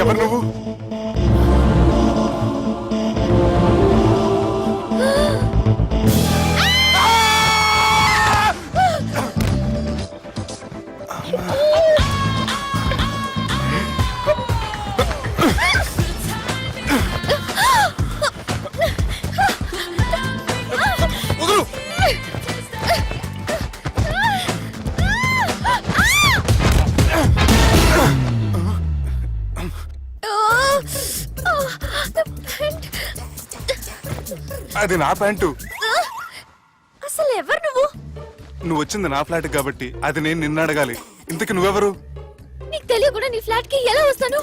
ఎవరు నువ్వు? అది నా ప్యాంటు. అసలు ఎవరు నువ్వు? నువ్వు వచ్చింది నా ఫ్లాట్ కాబట్టి అది నేను నిన్ను అడగాలి. ఇంతకి నువ్వెవరు? నీకు తెలియకుండా నీ ఫ్లాట్ కి ఎలా వస్తాను?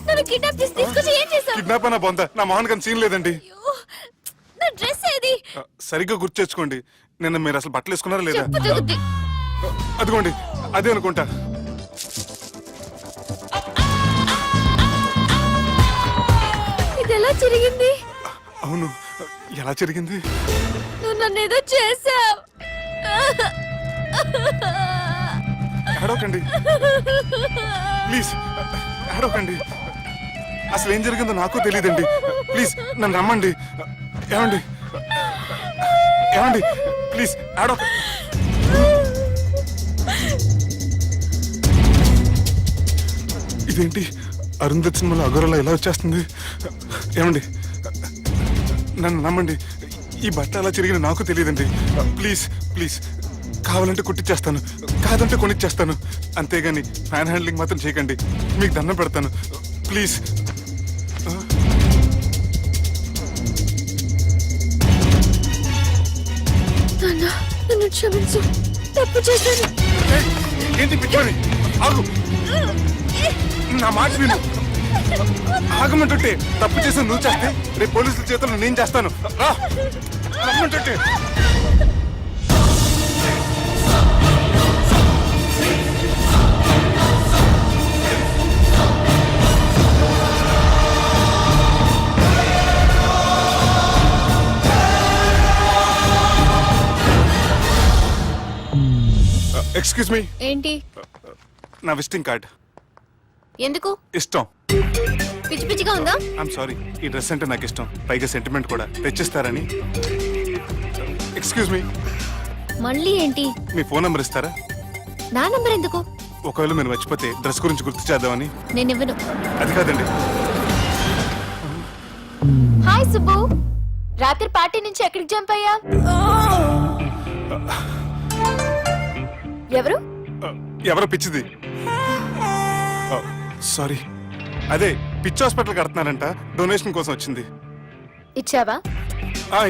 నన్ను కిడ్నాప్ చేసి తీసుకొచ్చి ఏం చేశావు? కిడ్నాప్ అన్న బొంద, నా మోహన్ కన్ సీన్ లేదండి. నా డ్రెస్ ఏది? సరిగ్గా గుర్తు తెచ్చుకోండి. నిన్న మీరు అసలు బట్టలు వేసుకున్నారా లేదా? చెప్పు తెగుద్ది. అదిగోండి అదే అనుకుంటా. ఇది ఎలా జరిగింది? అవును, ఎలా జరిగింది? నువ్వు నన్ను ఏదో చేసావు. ఏడవకండి ప్లీజ్, ఏడవకండి. అసలు ఏం జరిగిందో నాకు తెలియదండి. ప్లీజ్ నన్ను రమ్మండి. ఏమండి ఏమండి ప్లీజ్ ఏడవ. ఇదేంటి అరుంధతి సినిమాలో అగోరలా ఎలా వచ్చేస్తుంది? ఏమండి నన్ను నమ్మండి. ఈ బట్ట అలా చిరిగిన నాకు తెలియదండి. ప్లీజ్ ప్లీజ్, కావాలంటే కుట్టిచ్చేస్తాను, కాదంటే కొనిచ్చేస్తాను. అంతేగాని ఫ్యాన్ హ్యాండ్లింగ్ మాత్రం చేయకండి. మీకు దండం పెడతాను ప్లీజ్. నన్ను క్షమించు, తప్పు చేశాను. ఏంటి పిచ్చోని? ఆగు, నా మాట విను. ఆగమంటుంటే తప్పు చేసి నువ్వు చేస్తే రేపు పోలీసుల చేతుల్లో నేను చేస్తాను. రా రమ్మంటుంటే. Excuse me. ఏంటి? నా విజిటింగ్ కార్డ్. ఎందుకు? ఇష్టం. పిచ్చి పిచ్చిగా ఉందా? ఐఎమ్ సారీ, ఈ డ్రెస్ అంటే నాకు ఇష్టం, పైగా సెంటిమెంట్ కూడా. తెచ్చిస్తారని. Excuse me. మళ్ళీ ఏంటి? మీ ఫోన్ నంబర్ ఇస్తారా? నా నంబర్ ఎందుకు? ఒకవేళ మీరు మర్చిపోతే డ్రెస్ గురించి గుర్తు చేద్దామని. నేను ఇవ్వను. అది కాదండి. హాయ్ సుబ్బు, రాత్రి పార్టీ నుంచి ఎక్కడికి జంప్ అయ్యా? ఎవరు? ఎవరో పిచ్చిది. సారీ, అదే పిచ్చి హాస్పిటల్ కడుతున్నారంట, డొనేషన్ కోసం వచ్చింది. ఇచ్చావా?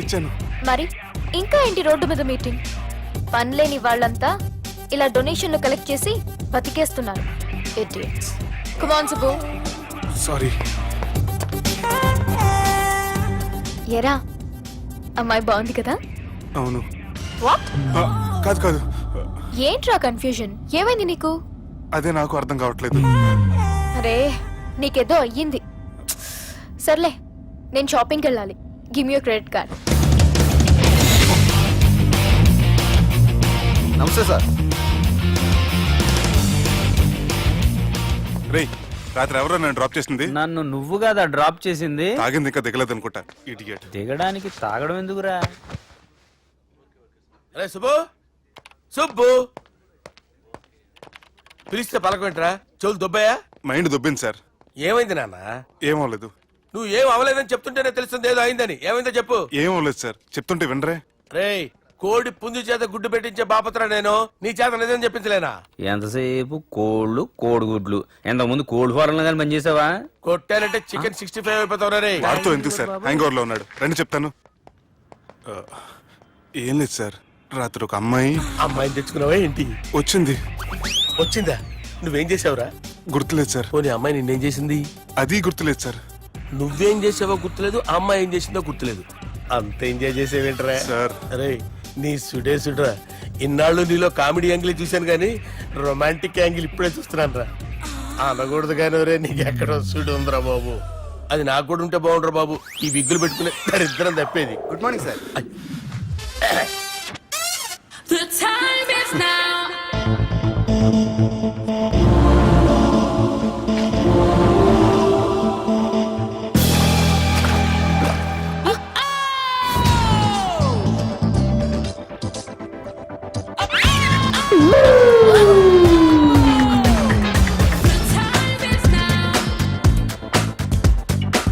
ఇచ్చాను. మరి ఇంకా ఏంటి రోడ్డు మీద మీటింగ్? పనిలేని వాళ్ళంతా ఇలా డొనేషన్లు కలెక్ట్ చేసి బతికేస్తున్నారు. Idiots. Come on Subbu. Sorry. ఎరా, అమ్మాయి బాగుంది కదా? అవును. వాట్? కాదు కాదు. ఏంట్రా కన్ఫ్యూజన్? ఏమైంది నీకు? అదే నాకు అర్థం కావట్లేదు. అరే, నీకేదో అయ్యింది. సర్లే, నేను షాపింగ్కి వెళ్ళాలి. Give me your credit card. నమస్తే సార్. రే, రాత్రి ఎవరో నన్ను డ్రాప్ చేసింది? నన్ను నువ్వు కదా డ్రాప్ చేసింది. తాగింది ఇంకా దిగలేదు అనుకుంటా. ఇడియట్. దిగడానికి తాగడం ఎందుకురా? అరే సుబ్బు, సుబ్బు పిలిస్తే పలకమంటరా? చెవులు దొబ్బాయా? Mind దొబ్బింది sir. ఏమైంది నాన్న? ఏమవలేదు. నువ్వు ఏం అవలేదని చెప్తుంటేనే తెలుస్తుంది ఏదో అయిందని. ఏమైందో చెప్పు. ఏమవలేదు సార్, చెప్తుంటే వినరే. రేయ్, కోడి పుంజు చేత గుడ్డు పెట్టించే బాపత్ర నేను. నీ చేత నిజం చెప్పించలేనా? ఎంతసేపు కోళ్ళు కోడిగుడ్లు. ఎంతకుముందు కోడి ఫారంలో కానీ పనిచేసావా? కొట్టానంటే చికెన్ 65 అయిపోతావు రే. వాడుతూ ఎందుకు సార్, హ్యాంగ్ ఓవర్ లో ఉన్నాడు. రండి చెప్తాను. ఏం లేదు సార్, రాత్రి ఒక అమ్మాయిని తెచ్చుకున్నావా ఏంటి? వచ్చిందా? నువ్వేం చేసావురా? గుర్తులేదు సార్. పోనీ అమ్మాయి నిన్నేం చేసింది? అది గుర్తులేదు సార్. నువ్వేం చేసావో గుర్తులేదు, ఆ అమ్మాయి ఏం చేసిందో గుర్తులేదు. అంత ఎంజాయ్ చేసేవేంటరా సార్? అరే నీ సుడే సుడ్రా. ఇన్నాళ్ళు నీలో కామెడీ యాంగిల్ చూశాను కానీ రొమాంటిక్ యాంగిల్ ఇప్పుడే చూస్తున్నాను రా. అనకూడదు కానీ రే నీకు ఎక్కడ వస్తుడు ఉందిరా బాబు. అది నాకు కూడా ఉంటే బాగుండ్రా బాబు. ఈ విగ్గులు పెట్టుకునే దరిద్రం తప్పేది. Good morning sir. The time is now. The time is now.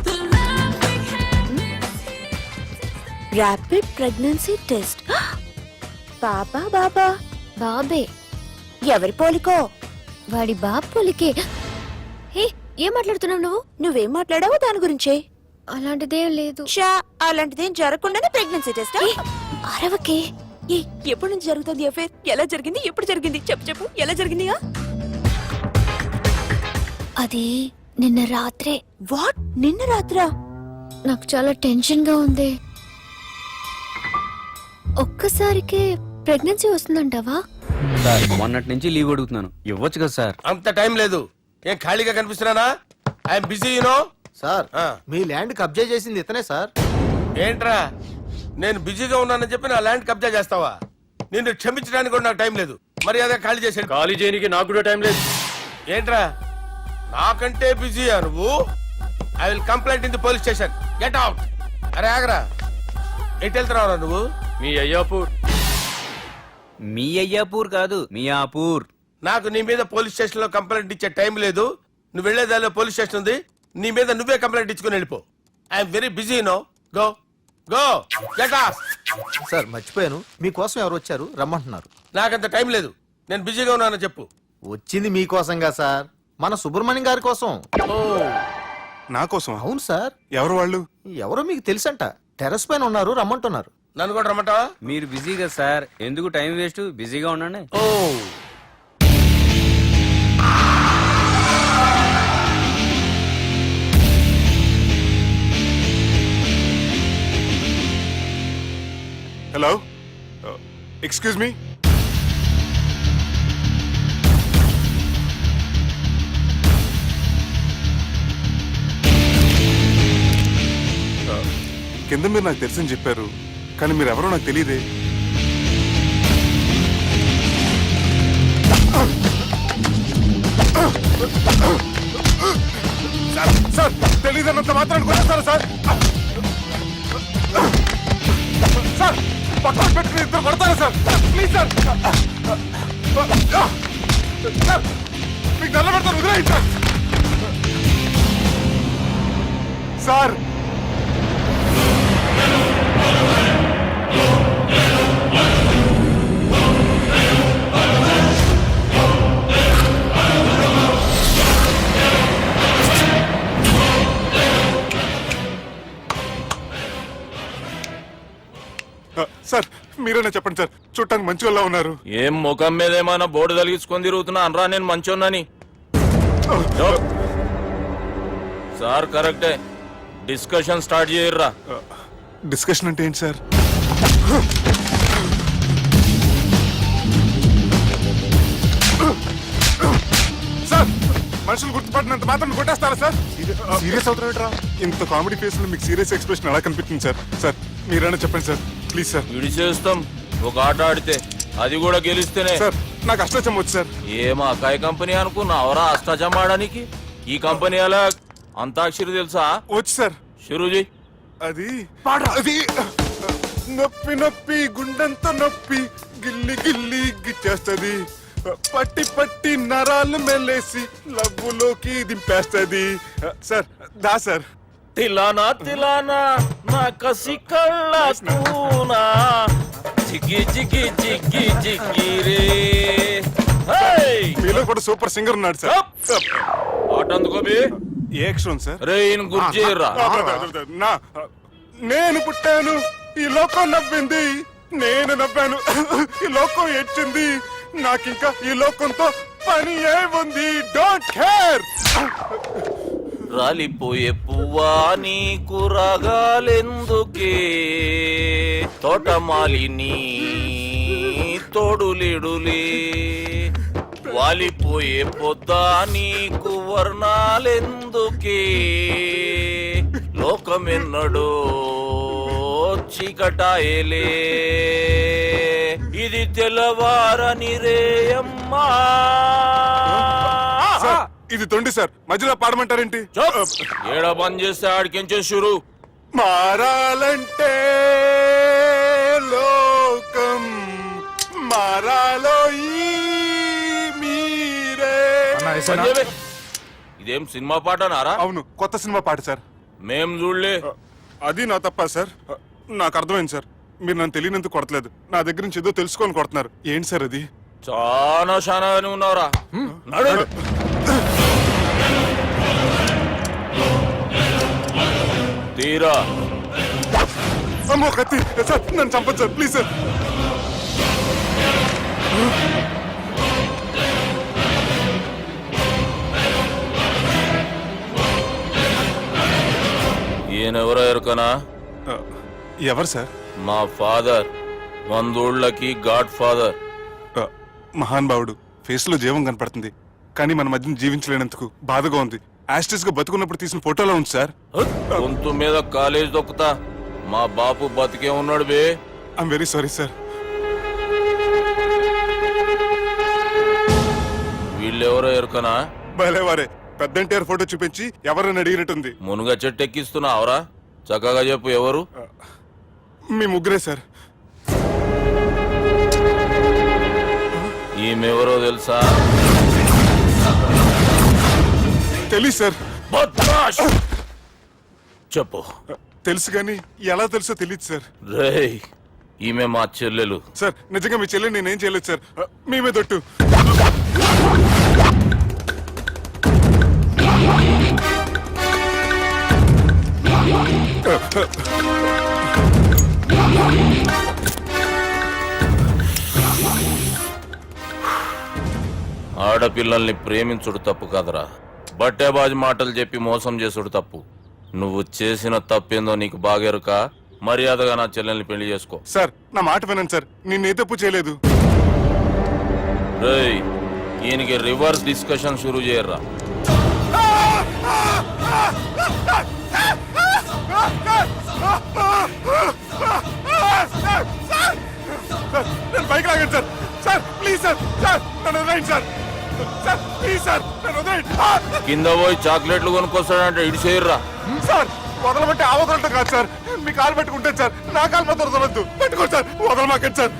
The love we had is here. Rapid pregnancy test. బాబా బాబా బాబే ఎవరి పోలికో? వాడి బాబులకే. హే, ఏం మాట్లాడుతున్నావు నువ్వు? నువ్వేం మాట్లాడావో దాని గురించే. అలాంటిదేం లేదు. షా, అలాంటిదేం జరగకుండానే ప్రెగ్నెన్సీ టెస్ట్. అరవకే. ఎప్పటి నుంచి జరుగుతుంది అఫేర్? ఎలా జరిగింది? ఎప్పుడు జరిగింది? చెప్పు చెప్పు, ఎలా జరిగిందిగా? అది నిన్న రాత్రే. వాట్? నిన్న రాత్రా? నాకు చాలా టెన్షన్ గా ఉంది. ఒక్కసారికే ప్రెగ్నెన్సీ వస్తుందంటావా? సార్ మొన్నటి నుంచి లీవ్ అడుగుతున్నాను, ఇవ్వచ్చు కదా సార్? అంత టైం లేదు. ఏం ఖాళీగా కనిపిస్తున్నానా? I'm busy you know. సార్ మీ ల్యాండ్ కబ్జా చేసింది ఇతనే సార్. ఏంట్రా నేను బిజీగా ఉన్నానని చెప్పి నా ల్యాండ్ కబ్జా చేస్తావా? నిన్ను క్షమించడానికి కూడా నాకు టైం లేదు. మర్యాద ఖాళీ చేసాడు. ఖాళీ చేయడానికి నాకు కూడా టైం లేదు. ఏంట్రా నాకంటే బిజీయా నువ్వు? I will complaint in the police station. Get out. అరే ఆగరా, ఎటు వెళ్తున్నావురా నువ్వు? మీ అయ్యాపూర్. మీ అయ్యాపూర్ కాదు, మియాపూర్. నాకు నీ మీద పోలీస్ స్టేషన్ లో కంప్లైంట్ ఇచ్చే టైం లేదు. నువ్వు వెళ్లేదాలో పోలీస్ స్టేషన్ ఉంది. నీ మీద నువ్వే కంప్లైంట్ ఇచ్చుకుని వెళ్ళిపో. I'm very busy no. Go go get off. Sir మర్చిపోయాను, మీకోసం ఎవరు వచ్చారు రమ్మంటున్నారు. నాకంత టైం లేదు. నేను బిజీగా ఉన్నానని చెప్పు. వచ్చింది మీకోసంగా సార్, మన సుబ్రహ్మణ్యం గారి కోసం. ఓ నా కోసం? అవును సార్. ఎవరు వాళ్ళు? ఎవరో మీకు తెలుసంట, టెర్రస్ పైన ఉన్నారు, రమ్మంటున్నారు. నన్ను కూడా రమ్మంటావా? మీరు బిజీ కదా సార్, ఎందుకు టైం వేస్ట్? బిజీగా ఉండండి. ఓ హలో, ఎక్స్క్యూజ్ మీ. కింద మీరు నాకు తెలుసని చెప్పారు, కానీ మీరు ఎవరో నాకు తెలియదే. సార్ తెలీదన్నంత మాత్రాన్ని కొట్టేస్తారా సార్? సార్ పక్కన పెట్టుకుని ఇద్దరు కొడతారా సార్? Please sir. సార్ మీకు నల్ల పెడతాను, వదిలేయండి సార్. సార్ సార్ మీరేనా చెప్పండి సార్, చూడటానికి మంచి వాళ్ళ ఉన్నారు. ఏం ముఖం మీద ఏమైనా బోర్డు తలిగించుకొని తిరుగుతున్నా అనరా నేను మంచోన్నాని? సార్ కరెక్టే, డిస్కషన్ స్టార్ట్ చేయర్రా. డిస్కషన్ అంటే ఏంటి సార్? సార్ మనుషులు గుర్తుపట్టినంత మాత్రం కొట్టేస్తారా సార్? సీరియస్ అవుతున్నా? ఇంత కామెడీ ఫేస్ లో మీకు సీరియస్ ఎక్స్ప్రెషన్ ఎలా కనిపిస్తుంది సార్? సార్ మీరైనా చెప్పండి సార్, ప్లీజ్ సార్. విడి చేస్తాం ఒక ఆట ఆడితే, అది కూడా గెలిస్తేనే. సార్ నాకు అష్టచం వచ్చు సార్. ఏం అకాయ కంపెనీ అనుకున్నావరా అష్టాచం ఆడడానికి? ఈ కంపెనీ అలా అంతాక్షరి తెలుసా? వచ్చు సార్. షురూజీ. అది అది నొప్పి నొప్పి గుండెంత నొప్పి గిల్లి గిల్లి గిచ్చేస్తది, పట్టి పట్టి నరాలు మెల్లేసి లవ్వులోకి దింపేస్తది. సార్ దా సార్. తిలానా తిలానా నా కసి కళ్ళ కూనా జిగి జిగి జిగి జిగి రే. మీలో కూడా సూపర్ సింగర్ ఉన్నాడు సార్. ఆట అందుకోబి ఏ అక్షరం సార్? రే ఈయన గుర్తు చేయర్రా. నా నేను పుట్టాను, ఈ లోకం నవ్వింది, నేను నవ్వాను, ఈ లోకం ఏడ్చింది, నాకింకా ఈ లోకంతో పని ఏముంది? Don't care. రాలిపోయే పువ్వా నీకు రాగాలెందుకే, తోటమాలిని తోడులిడులే, వాలిపోయే పొద్దా నీకు వర్ణాలెందుకే లోకమెన్నడో చీకటాయలే ఇది తెల్లవారని రేయమ్మా సార్ ఇది తొండి సార్ మధ్యలో పాడమంటారేంటి? ఏడ బంద్ చేస్తే ఆడికించే షురు మారాలంటే లోకం మారాలో ఈ మీరే. బంద్ చేయవే. ఇదేం సినిమా పాట నారా? అవును కొత్త సినిమా పాట సార్. మేం చూడలే. అది నా తప్ప సార్. నాకు అర్థమైంది సార్. మీరు నన్ను తెలియనందుకు కొడతలేదు, నా దగ్గర నుంచి ఏదో తెలుసుకొని కొడుతున్నారు. ఏంటి సార్ అది? చాలా శానాగానే ఉన్నావురా. నడు. తీరా అమ్మో కత్తి సార్, నన్ను చంపదు సార్ ప్లీజ్ సార్. ఈయనెవరో ఎరుకనా? ఎవరు సార్? మా ఫాదర్, 100 గాడ్ ఫాదర్. మహాన్ భావుడు. ఫేస్ లో జీవం కనపడుతుంది, కానీ మన మధ్యన జీవించలేనందుకు బాధగా ఉంది. యాస్టిస్ గా బతుకున్నప్పుడు తీసిన ఫోటోలో ఉంది సార్. గొంతు మీద కాలేజ్ దొక్కుతా. మా బాపు బతికే ఉన్నాడు బే. I'm very sorry sir. వీళ్ళెవరో ఎరుకనా? భలేవారే, పెద్ద ఎన్టీఆర్ ఫోటో చూపించి ఎవరైనా అడిగినట్టుంది. మునుగ చెట్టు ఎక్కిస్తున్నావురా? చక్కగా చెప్పు ఎవరు? మీ ముగ్గురే సార్. ఈమెవరో తెలుసా? తెలీదు సార్. బద్మాష్! చెప్పు. తెలుసు కానీ ఎలా తెలుసో తెలియదు సార్. రేయ్, ఈమె మా చెల్లెలు. సార్ నిజంగా మీ చెల్లెని నేనేం చేయలేదు సార్. మీ మీద ఒట్టు. ఆడపిల్లల్ని ప్రేమించుడు తప్పు కాదురా, బట్టేబాజు మాటలు చెప్పి మోసం చేసుడు తప్పు. నువ్వు చేసిన తప్పేందో నీకు బాగెరుక. మర్యాదగా నా చెల్లెల్ని పెళ్లి చేసుకో. సార్ నా మాట వినండి సార్, నేను ఏ తప్పు చేయలేదు. రేయ్, ఈయనకి రివర్స్ డిస్కషన్ షురూ చేయర్రా. నేను బైక్ లాగండి sir. Sir please sir. Sir నన్ను వదిలేయండి సార్. సార్ ప్లీజ్ సార్ నన్ను వదిలేయండి. కింద పోయి చాక్లెట్లు కొనుక్కొస్తాడంటే ఇటు చేయర్రా. సార్ వదలమంటే ఆ వదలటం కాదు సార్. మీ కాలు పెట్టుకుంటాను సార్, నా కాలు మాత్రం వదలవద్దు. పెట్టుకోండి సార్, వదలమాకండి సార్.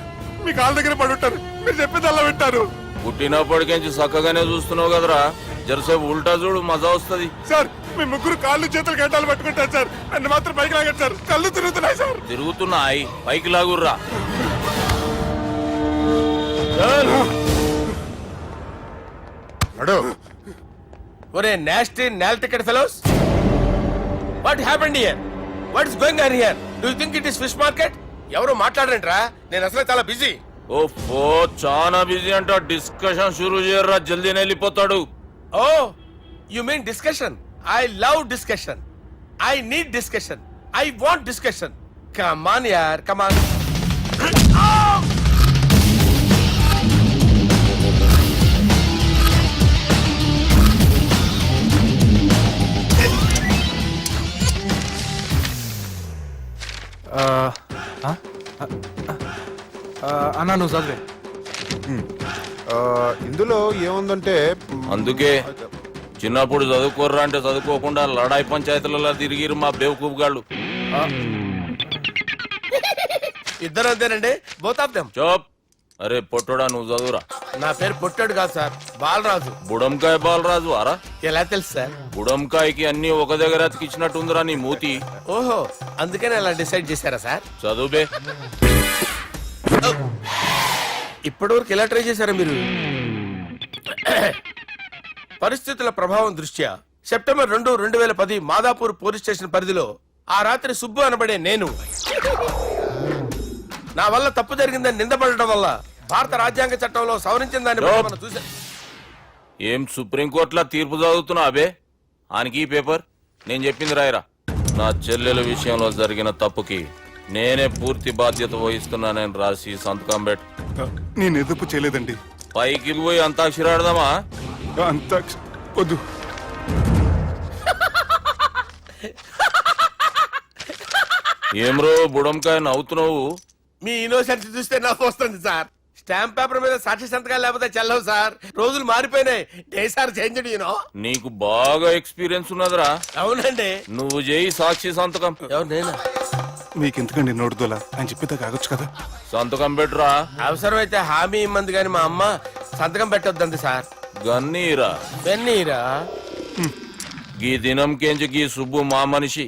మీ కాలు దగ్గర పడి ఉంటారు, మీరు చెప్పింది అలా వింటారు. పుట్టినప్పటికేంచి చక్కగానే చూస్తున్నావు కదరా, జరసేపు ఉల్టా చూడు, మజా వస్తుంది. సార్ మీ ముగ్గురు కాళ్ళు చేతులు గంటలు పెట్టుకుంటారు సార్, నన్ను మాత్రం బైక్ లాగండి సార్. కళ్ళు తిరుగుతున్నాయి సార్. తిరుగుతున్నాయి, పైకి లాగుర్రా. ఒరే నాస్టీ నాల్ ticket fellows, what happened here? What is going on here? Do you think it is fish market? ఎవరు మాట్లాడరంట్రా, నేను అసలే చాలా బిజీ. ఓ చాలా బిజీ అంట. డిస్కషన్ షురూ చేయర్రా, జల్దీ వెళ్ళిపోతాడు. Oh you mean discussion? I love discussion. I need discussion. I want discussion. Come on యార్, కమ్ ఆన్. అన్నా నువ్వు చదివే. ఇందులో ఏముందంటే అందుకే చిన్నప్పుడు చదువుకోర్రా అంటే చదువుకోకుండా లడాయి పంచాయతీలలో తిరిగిరు మా బేవకూఫ్ గాళ్ళు. ఇద్దరు అంతేనండి, బోత్ ఆఫ్ దెమ్. చోప్. అరే పొట్టోడా, నువ్వు చదువురా. నా పేరు పొట్టాడు కాదు సార్, బాలరాజు. బుడంకాయ బాలరాజు అరా? ఎలా తెలుసు సార్? బుడంకాయకి అన్ని ఒక దగ్గర అతికిచ్చినట్టుందిరా నీ మూతి. ఓహో, అందుకని అలా డిసైడ్ చేశారా సార్? చదువుబే. ఇప్పటి వరకు ఎలా ట్రై చేశారా మీరు? పరిస్థితుల ప్రభావం దృష్ట్యా సెప్టెంబర్ 2, 2010 మాదాపూర్ పోలీస్ స్టేషన్ పరిధిలో ఆ రాత్రి సుబ్బు అనబడే నేను నా వల్ల తప్పు జరిగిందని నిందపడటం వల్ల భారత రాజ్యాంగ చట్టంలో సవరించిన దాన్ని బట్టి మనం చూసా. ఏం సుప్రీంకోర్టులో తీర్పు చదువుతున్నా అబే? ఆనికి ఈ పేపర్ నేను చెప్పింది రాయరా. నా చెల్లెల విషయంలో జరిగిన తప్పుకి నేనే పూర్తి బాధ్యత వహిస్తున్నానని రాసి సంతకం పెట్టు. నేను ఎదుపు చేయలేదండి, పైకి పోయి అంతాక్షరి ఆడదామా? అంత వద్దు. ఏమ్రో బుడంకాయ నవ్వుతున్నావు? మీ ఇన్నోసెన్స్ చూస్తే నవ్వు వస్తుంది సార్. స్టాంప్ పేపర్ మీద సాక్షి సంతకాలు లేకపోతే చెల్లవు సార్. రోజులు మారిపోయినాయి. Day sir change you know. నీకు బాగా ఎక్స్పీరియన్స్ ఉన్నదిరా. అవునండి. నువ్వు చేయి సాక్షి సంతకం. ఎవరు నేనా? మీకు ఎందుకండి నోడుదోలా అని చెప్పితే కాగొచ్చు కదా. సంతకం పెట్టురా. అవసరమైతే హామీ ఇమ్మంది కానీ మా అమ్మ సంతకం పెట్టొద్దండి సార్. గన్నీరా వెన్నీరా? గీ దినంకేంచి గీ సుబ్బు మా మనిషి.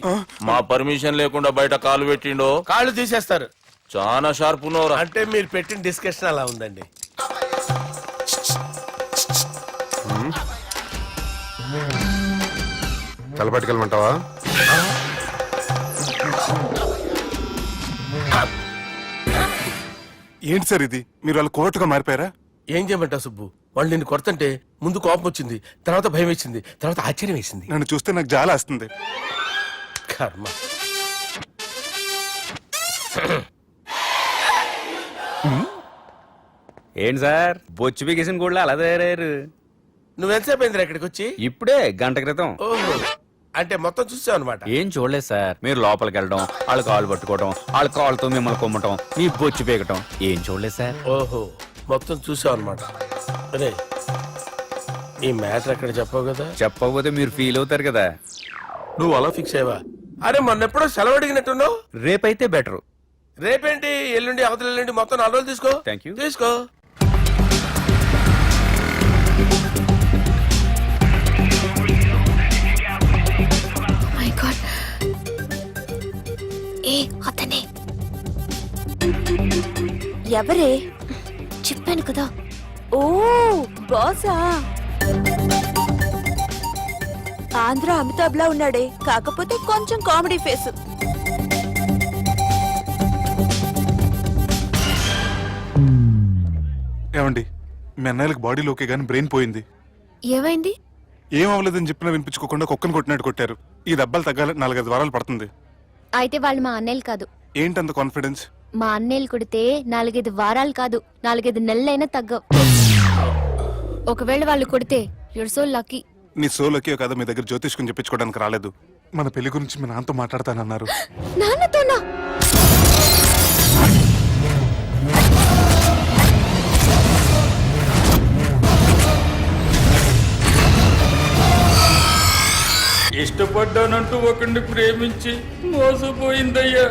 మా పర్మిషన్ లేకుండా బయట కాలు పెట్టిండో కాళ్ళు తీసేస్తారు. చాలా షార్ప్ ఉన్నవరా. అంటే మీరు పెట్టిన డిస్కషన్ అలా ఉందండి. తలపట్టుకెళ్ళమంటావా? ఏంటి సార్ ఇది? మీరు వాళ్ళు కోర్టుగా మారిపోయారా? ఏం చేయమంటావు సుబ్బు? వాళ్ళు నిన్ను కొడుతుంటే ముందు కోపం వచ్చింది, తర్వాత భయం వేసింది, తర్వాత ఆశ్చర్యం వేసింది. నన్ను చూస్తే నాకు జాలా వస్తుంది. కర్మ. ఏంటి సార్ బొచ్చు బిగేసిన కూడా అలా తయారయ్యారు? నువ్వెంతసేపు అయిందిరా ఇక్కడికి వచ్చి? ఇప్పుడే గంట క్రితం. ఓహో, అంటే మొత్తం చూసావు అనమాట. ఏం చూడలేదు సార్. మీరు లోపలికి వెళ్ళడం, వాళ్ళ కాళ్ళు పట్టుకోవడం, వాళ్ళ కాళ్ళతో మిమ్మల్ని కొమ్మటం, మీ బొచ్చు పీకటం ఏం చూడలేదు సార్. ఓహో, మొత్తం చూసావు అనమాట. అరే, ఈ మ్యాటర్ అక్కడ చెప్పావు కదా. చెప్పకపోతే మీరు ఫీల్ అవుతారు కదా. నువ్వు అలా ఫిక్స్ అయ్యవా? అరే మొన్నెప్పుడో సెలవు అడిగినట్టున్నావు. రేపైతే బెటర్. రేపేంటి, ఎల్లుండి, అవతల ఎల్లుండి, మొత్తం 4 రోజులు తీసుకో. Thank you. తీసుకో. మై గాడ్, ఏ అతనే ఎవరే? చెప్పాను కదా. ఓ బాసా. ఆంధ్ర అమితాబ్ లా ఉన్నాడే, కాకపోతే కొంచెం కామెడీ ఫేస్. ఏమండి, మీ అన్నయ్యలకు బాడీలో ఓకే కానీ బ్రెయిన్ పోయింది. ఏమైంది? ఏం అవ్వలేదని చెప్పినా వినిపించుకోకుండా కుక్కను కొట్టినట్టు కొట్టారు. ఈ దెబ్బలు తగ్గాలి 4-5 వారాలు పడుతుంది. అయితే వాళ్ళు మా అన్నయ్యలు కాదు. ఏంటంత కాన్ఫిడెన్స్? మా అన్నయ్యలు కొడితే 4-5 వారాలు కాదు, 4-5 నెలలైనా తగ్గవు. ఒకవేళ వాళ్ళు కొడితే యూర్ సో లక్కీ. నీ సోలోకి కదా మీ దగ్గర జ్యోతిష్కం చెప్పించుకోవడానికి రాలేదు. మన పెళ్లి గురించి మీ నాన్నతో మాట్లాడతానన్నారు. నాన్నతోనా? ఇష్టపడ్డానంటూ ఒకరిని ప్రేమించి మోసపోయిందయ్యా.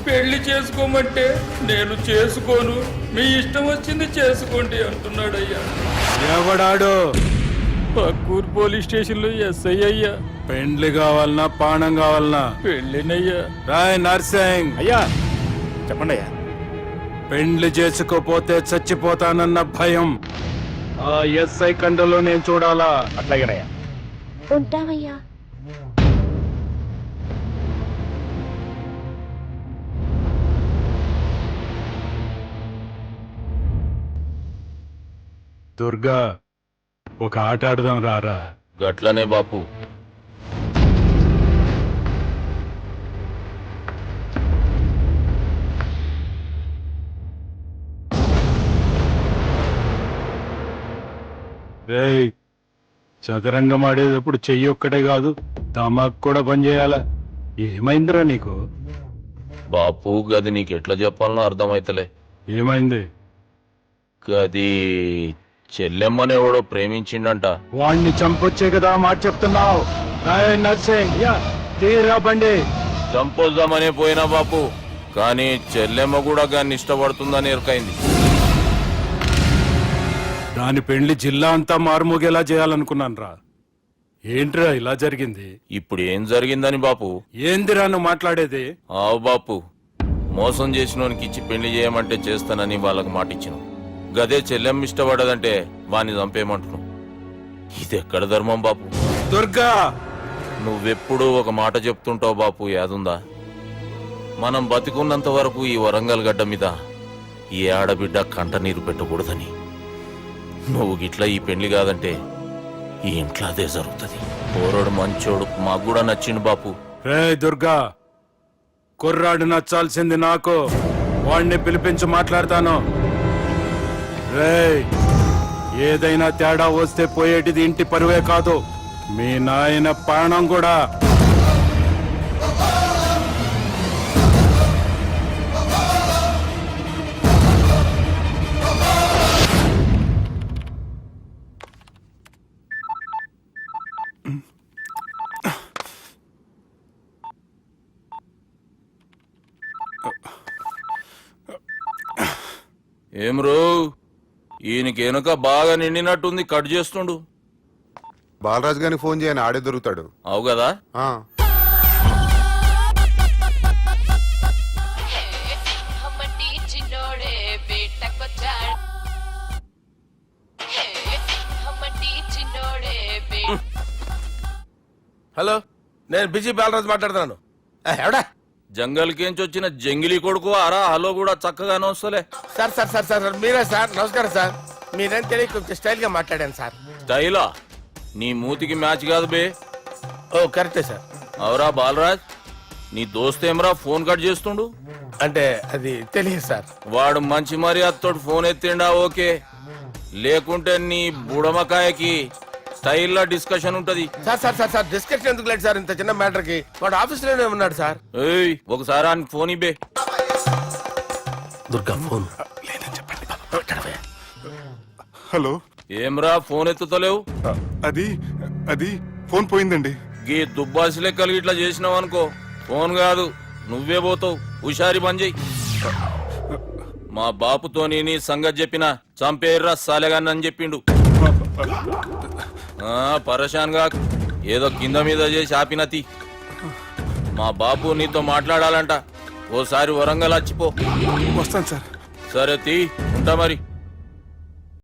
పెళ్లి చేసుకోమంటే నేను చేసుకోను, మీ ఇష్టం వచ్చింది చేసుకోండి అంటున్నాడయ్యా. ఎవడాడు? పక్కూరు పోలీస్ స్టేషన్ లో ఎస్ఐ అయ్యా. పెండ్లి కావాలనా పానం కావాలనా? పెళ్లినయ్యా. రాయ్ నర్సింగ్ అయ్యా చెప్పండి అయ్యా. పెండ్లి చేసుకోపోతే చచ్చిపోతానన్న భయం ఆ ఎస్ఐ కండలో నేను చూడాలా? అట్లాగేనయ్యా. ఉంటామయ్యా. దుర్గా, ఒక ఆట ఆడదాం రారా? గట్లనే బాపు. రేయ్, చదరంగం ఆడేటప్పుడు చెయ్యి ఒక్కటే కాదు, తమాక్ కూడా పనిచేయాలా? ఏమైందిరా నీకు? బాపు గది నీకు ఎట్లా చెప్పాలనో అర్థమైతలే. ఏమైంది? గది చెల్లెమ్మని ఎవడో ప్రేమించిండంట. వాణ్ణి చంపొచ్చే కదా మాట చెప్తున్నావు? నర్సింగ్ తీరా బండి. చంపొద్దామనే పోయినా బాపు, కానీ చెల్లెమ్మ కూడా గాన్ని ఇష్టపడుతుందని ఎరకైంది. దాని పెళ్లి జిల్లా అంతా మారుమోగేలా చేయాలనుకున్నాను రా. ఏంట్రా ఇలా జరిగింది? ఇప్పుడు ఏం జరిగిందని బాపు? ఏందిరా నువ్వు మాట్లాడేది? ఆవు బాపు, మోసం చేసినోనికి ఇచ్చి పెళ్లి చేయమంటే చేస్తానని వాళ్ళకి మాటిచ్చినావు. గదే చెల్లెమ్మ ఇష్టపడదంటే వాణ్ణి చంపేయమంటున్నావు. ఇది ఎక్కడ ధర్మం బాపు? దుర్గా, నువ్వెప్పుడూ ఒక మాట చెప్తుంటావు బాపు, యాదుందా? మనం బతికున్నంత వరకు ఈ వరంగల్ గడ్డ మీద ఈ ఆడబిడ్డ కంట నీరు పెట్టకూడదని. నువ్వు గిట్లా ఈ పెళ్లి కాదంటే ఈ ఇంట్లో అదే జరుగుతుంది. పోరోడు మంచోడు, మాకు కూడా నచ్చిండు బాపు. రే దుర్గా, కుర్రాడు నచ్చాల్సింది నాకు. వాడిని పిలిపించి మాట్లాడతాను. రే ఏదైనా తేడా వస్తే పోయేటిది ఇంటి పరువే కాదు, మీ నాయన ప్రాణం కూడా. ఏం రో ఈయనకి వెనుక బాగా నిండినట్టుంది, కట్ చేస్తుండు. బాలరాజు గారికి ఫోన్ చేయని ఆడే దొరుకుతాడు. అవు కదా. హలో, నేను బిజీ బాలరాజు మాట్లాడుతున్నాను. ఎవడా? జంగల్కేంచి వచ్చిన జంగిలీ కొడుకు అరా హలో కూడా చక్కగానే వస్తలే. సార్ సార్ సార్ సార్ మీరే సార్? నమస్కారం సార్. మీరేం తెలియక కొంచెం స్టైల్ గా మాట్లాడాను సార్. స్టైలా? నీ మూతికి మ్యాచ్ కాదు బే. ఓ కరెక్టే సార్. అవరా బాలరాజ్, నీ దోస్తేమరా ఫోన్ కట్ చేస్తుండు? అంటే అది తెలియదు సార్. వాడు మంచి మర్యాదతో ఫోన్ ఎత్తిండా ఓకే, లేకుంటే నీ బుడమకాయకి స్టైల్లో డిస్కషన్ ఉంటది. Sir sir sir sir discussion ఎందుకు లేదు సార్? ఇంత చిన్న మ్యాటర్ కి వాడు ఆఫీస్ లోనే ఉన్నాడు సార్. ఏయ్ ఒకసారి ఆయనకి ఫోన్ ఇబ్బే. దుర్గా ఫోన్. హలో, ఏమ్రా ఫోన్ ఎత్తుతలేవు? అది అది ఫోన్ పోయిందండి. గీ దుబ్బాసి లెక్కలు ఇట్లా చేసినావు అనుకో, ఫోన్ కాదు నువ్వే పోతావు. హుషారి పని చెయ్యి. మా బాపుతోని నీ సంగతి చెప్పిన చంపేర్రా సాలెగాన్ని అని చెప్పిండు. పరేషాన్ గా ఏదో కింద మీద చేసి ఆపినతి. మా బాపు నీతో మాట్లాడాలంట, ఓసారి వరంగల్ వచ్చిపో. వస్తాను సార్. సరే తీ, ఉంటా మరి.